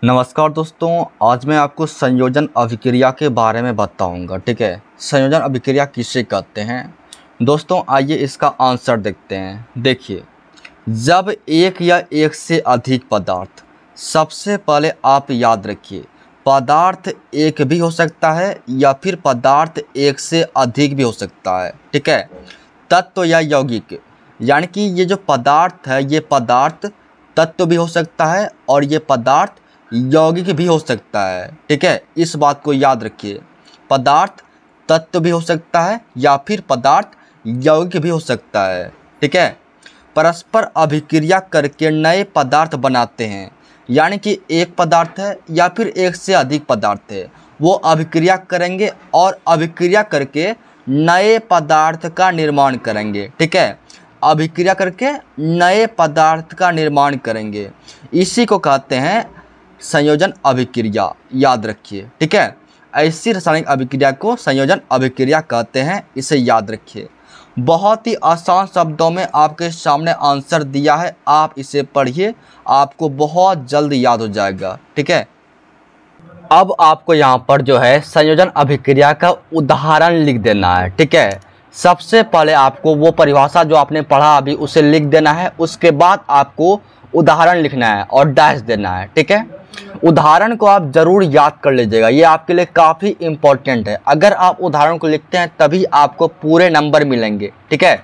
नमस्कार दोस्तों, आज मैं आपको संयोजन अभिक्रिया के बारे में बताऊंगा। ठीक है, संयोजन अभिक्रिया किसे कहते हैं दोस्तों, आइए इसका आंसर देखते हैं। देखिए, जब एक या एक से अधिक पदार्थ, सबसे पहले आप याद रखिए पदार्थ एक भी हो सकता है या फिर पदार्थ एक से अधिक भी हो सकता है। ठीक है, तत्व या यौगिक, यानी कि ये जो पदार्थ है ये पदार्थ तत्व भी हो सकता है और ये पदार्थ यौगिक भी हो सकता है। ठीक है, इस बात को याद रखिए, पदार्थ तत्व भी हो सकता है या फिर पदार्थ यौगिक भी हो सकता है। ठीक है, परस्पर अभिक्रिया करके नए पदार्थ बनाते हैं, यानी कि एक पदार्थ है या फिर एक से अधिक पदार्थ है, वो अभिक्रिया करेंगे और अभिक्रिया करके नए पदार्थ का निर्माण करेंगे। ठीक है, अभिक्रिया करके नए पदार्थ का निर्माण करेंगे, इसी को कहते हैं संयोजन अभिक्रिया। याद रखिए। ठीक है, ऐसी रासायनिक अभिक्रिया को संयोजन अभिक्रिया कहते हैं, इसे याद रखिए। बहुत ही आसान शब्दों में आपके सामने आंसर दिया है, आप इसे पढ़िए, आपको बहुत जल्द याद हो जाएगा। ठीक है, अब आपको यहाँ पर जो है संयोजन अभिक्रिया का उदाहरण लिख देना है। ठीक है, सबसे पहले आपको वो परिभाषा जो आपने पढ़ा अभी उसे लिख देना है, उसके बाद आपको उदाहरण लिखना है और डैश देना है। ठीक है, उदाहरण को आप जरूर याद कर लीजिएगा, ये आपके लिए काफ़ी इम्पोर्टेंट है। अगर आप उदाहरण को लिखते हैं तभी आपको पूरे नंबर मिलेंगे। ठीक है,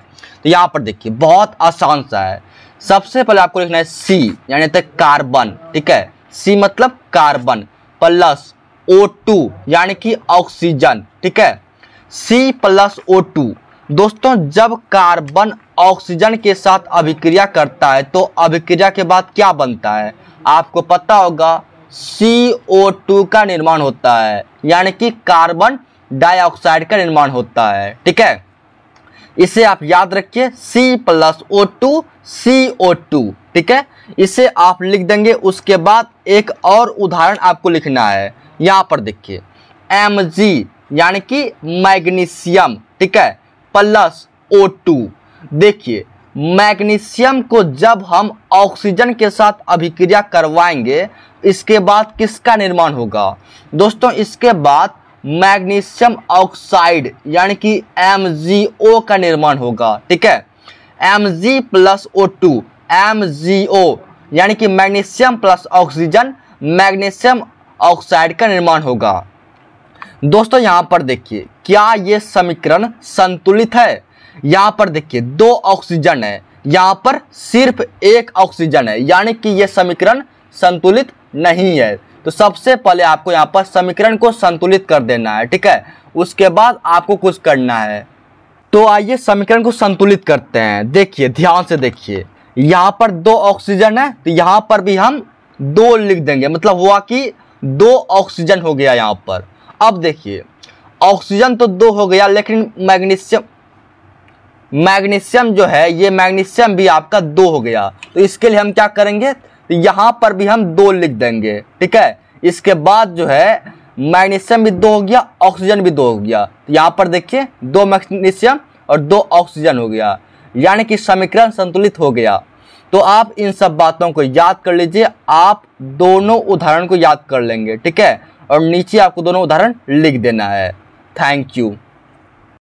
तो यहाँ पर देखिए बहुत आसान सा है। सबसे पहले आपको लिखना है सी, यानी तक कार्बन। ठीक है, सी मतलब कार्बन प्लस O2 यानी कि ऑक्सीजन। ठीक है, C प्लस O2। दोस्तों, जब कार्बन ऑक्सीजन के साथ अभिक्रिया करता है तो अभिक्रिया के बाद क्या बनता है आपको पता होगा, CO2 का निर्माण होता है, यानी कि कार्बन डाइऑक्साइड का निर्माण होता है। ठीक है, इसे आप याद रखिए, C प्लस O2 CO2। ठीक है, इसे आप लिख देंगे। उसके बाद एक और उदाहरण आपको लिखना है, यहाँ पर देखिए Mg यानी कि मैग्नीशियम। ठीक है, प्लस O2। देखिए, मैग्नीशियम को जब हम ऑक्सीजन के साथ अभिक्रिया करवाएंगे इसके बाद किसका निर्माण होगा दोस्तों, इसके बाद मैग्नीशियम ऑक्साइड यानी कि MgO का निर्माण होगा। ठीक है, Mg प्लस O2 MgO यानी कि magnesium plus oxygen magnesium oxide का निर्माण होगा। दोस्तों, यहाँ पर देखिए क्या ये समीकरण संतुलित है। यहाँ पर देखिए दो ऑक्सीजन है, यहाँ पर सिर्फ एक ऑक्सीजन है, यानी कि ये समीकरण संतुलित नहीं है। तो सबसे पहले आपको यहाँ पर समीकरण को संतुलित कर देना है। ठीक है, उसके बाद आपको कुछ करना है। तो आइए समीकरण को संतुलित करते हैं। देखिए, ध्यान से देखिए, यहाँ पर दो ऑक्सीजन है तो यहाँ पर भी हम दो लिख देंगे, मतलब हुआ कि दो ऑक्सीजन हो गया यहाँ पर। अब देखिए, ऑक्सीजन तो दो हो गया, लेकिन मैग्नीशियम जो है ये मैग्नीशियम भी आपका दो हो गया। तो इसके लिए हम क्या करेंगे, तो यहाँ पर भी हम दो लिख देंगे। ठीक है, इसके बाद जो है मैग्नीशियम भी दो हो गया, ऑक्सीजन भी दो हो गया। तो यहाँ पर देखिए दो मैग्नीशियम और दो ऑक्सीजन हो गया, यानी कि समीकरण संतुलित हो गया। तो आप इन सब बातों को याद कर लीजिए, आप दोनों उदाहरण को याद कर लेंगे। ठीक है, और नीचे आपको दोनों उदाहरण लिख देना है। Thank you.